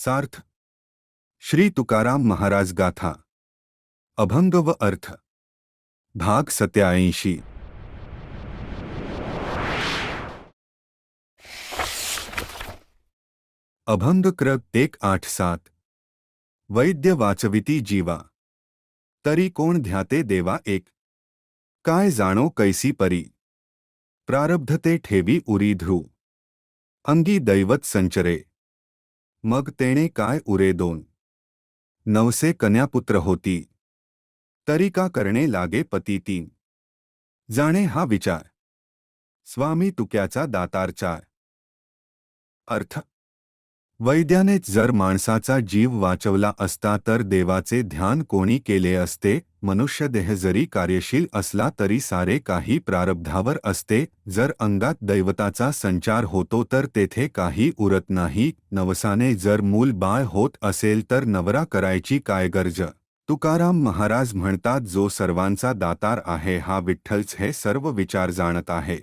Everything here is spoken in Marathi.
सार्थ श्री तुकाराम महाराज गाथा अभंग व अर्थ भाग 87 अभंग क्र 187 वैद्य वाचविती जीवा तरी कोण ध्याते देवा एक काय जाणो कैसी परी प्रारब्धते ठेवी उरी ध्रुव अंगी दैवत संचरे मग तेणे काय उरे दोन नवसे कन्यापुत्र होती तरी का करणे लागे पती तीन जाणे हा विचार स्वामी तुक्याचा दातारचार अर्थ वैद्यानेच जर माणसाचा जीव वाचवला असता तर देवाचे ध्यान कोणी केले असते मनुष्यदेह जरी कार्यशील असला तरी सारे काही प्रारब्धावर असते जर अंगात दैवताचा संचार होतो तर तेथे काही उरत नाही नवसाने जर मूल बाळ होत असेल तर नवरा करायची काय गरज तुकाराम महाराज म्हणतात जो सर्वांचा दातार आहे हा विठ्ठलच हे सर्व विचार जाणत आहे।